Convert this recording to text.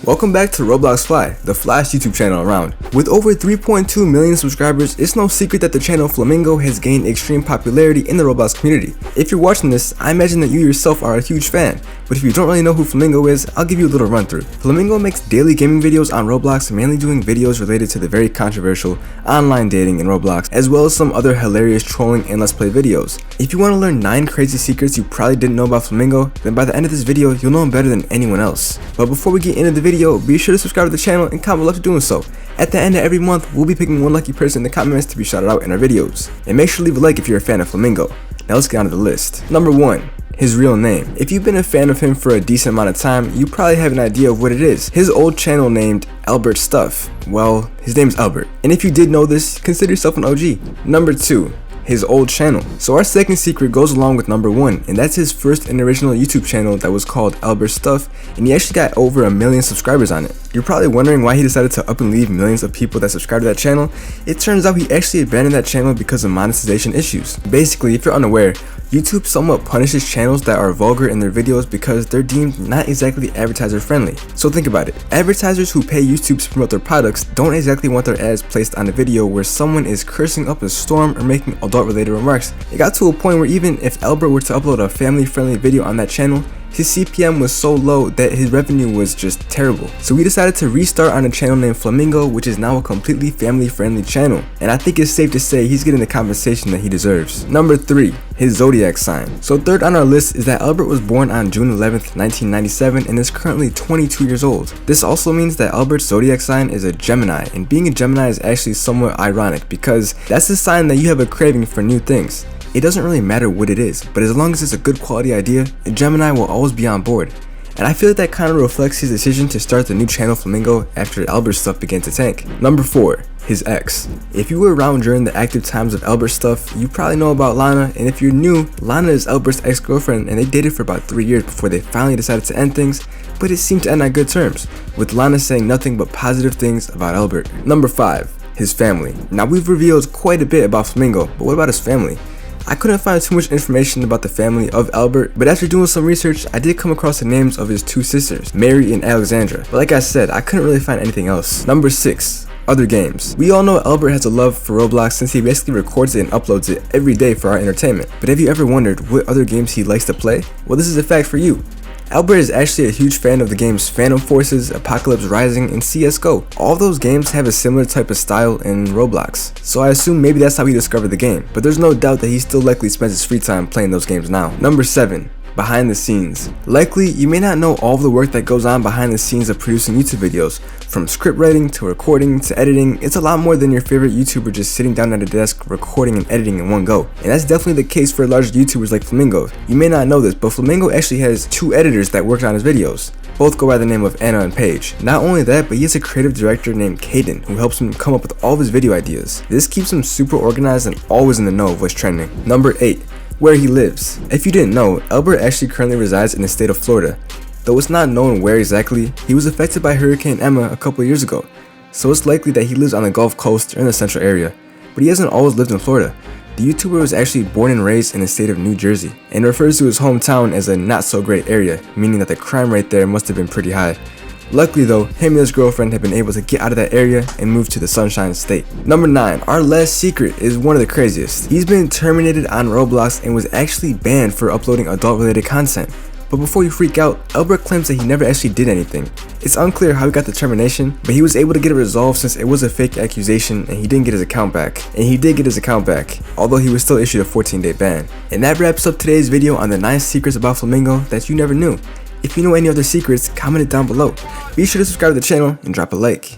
Welcome back to Roblox Fly, the Flash YouTube channel around. With over 3.2 million subscribers, it's no secret that the channel Flamingo has gained extreme popularity in the Roblox community. If you're watching this, I imagine that you yourself are a huge fan, but if you don't really know who Flamingo is, I'll give you a little run through. Flamingo makes daily gaming videos on Roblox, mainly doing videos related to the very controversial online dating in Roblox, as well as some other hilarious trolling and let's play videos. If you want to learn 9 crazy secrets you probably didn't know about Flamingo, then by the end of this video, you'll know him better than anyone else. But before we get into the video, be sure to subscribe to the channel and comment below for doing so. At the end of every month, we'll be picking one lucky person in the comments to be shouted out in our videos. And make sure to leave a like if you're a fan of Flamingo. Now let's get on to the list. Number 1. His real name. If you've been a fan of him for a decent amount of time, you probably have an idea of what it is. His old channel named Albert Stuff. Well, his name's Albert. And if you did know this, consider yourself an OG. Number 2. His old channel. So our second secret goes along with number 1, and that's his first and original YouTube channel that was called Albert Stuff, and he actually got over 1 million subscribers on it. You're probably wondering why he decided to up and leave millions of people that subscribe to that channel. It turns out he actually abandoned that channel because of monetization issues. Basically, if you're unaware, YouTube somewhat punishes channels that are vulgar in their videos because they're deemed not exactly advertiser friendly. So think about it. Advertisers who pay YouTube to promote their products don't exactly want their ads placed on a video where someone is cursing up a storm or making adult related remarks. It got to a point where even if Albert were to upload a family friendly video on that channel, his CPM was so low that his revenue was just terrible. So we decided to restart on a channel named Flamingo, which is now a completely family friendly channel. And I think it's safe to say he's getting the compensation that he deserves. Number 3. His zodiac sign. So third on our list is that Albert was born on June 11th, 1997 and is currently 22 years old. This also means that Albert's zodiac sign is a Gemini, and being a Gemini is actually somewhat ironic because that's a sign that you have a craving for new things. It doesn't really matter what it is, but as long as it's a good quality idea, a Gemini will always be on board. And I feel like that kind of reflects his decision to start the new channel Flamingo after Albert's stuff began to tank. Number 4. His ex. If you were around during the active times of Albert's stuff, you probably know about Lana, and if you're new, Lana is Albert's ex-girlfriend and they dated for about 3 years before they finally decided to end things, but it seemed to end on good terms, with Lana saying nothing but positive things about Albert. Number 5. His family. Now we've revealed quite a bit about Flamingo, but what about his family? I couldn't find too much information about the family of Albert, but after doing some research, I did come across the names of his 2 sisters, Mary and Alexandra. But like I said, I couldn't really find anything else. Number 6. Other games. We all know Albert has a love for Roblox since he basically records it and uploads it every day for our entertainment. But have you ever wondered what other games he likes to play? Well, this is a fact for you. Albert is actually a huge fan of the games Phantom Forces, Apocalypse Rising, and CSGO. All those games have a similar type of style in Roblox, so I assume maybe that's how he discovered the game, but there's no doubt that he still likely spends his free time playing those games now. Number 7. Behind the scenes. Likely, you may not know all of the work that goes on behind the scenes of producing YouTube videos. From script writing to recording to editing, it's a lot more than your favorite YouTuber just sitting down at a desk recording and editing in one go. And that's definitely the case for large YouTubers like Flamingo. You may not know this, but Flamingo actually has 2 editors that worked on his videos. Both go by the name of Anna and Paige. Not only that, but he has a creative director named Caden who helps him come up with all of his video ideas. This keeps him super organized and always in the know of what's trending. Number 8. Where he lives. If you didn't know, Albert actually currently resides in the state of Florida. Though it's not known where exactly, he was affected by Hurricane Emma a couple years ago, so it's likely that he lives on the Gulf Coast or in the central area. But he hasn't always lived in Florida. The YouTuber was actually born and raised in the state of New Jersey, and refers to his hometown as a not so great area, meaning that the crime rate there must have been pretty high. Luckily though, him and his girlfriend have been able to get out of that area and move to the Sunshine State. Number 9. Our last secret is one of the craziest. He's been terminated on Roblox and was actually banned for uploading adult related content. But before you freak out, Albert claims that he never actually did anything. It's unclear how he got the termination, but he was able to get it resolved since it was a fake accusation and he didn't get his account back. And he did get his account back, although he was still issued a 14-day ban. And that wraps up today's video on the 9 secrets about Flamingo that you never knew. If you know any other secrets, comment it down below. Be sure to subscribe to the channel and drop a like.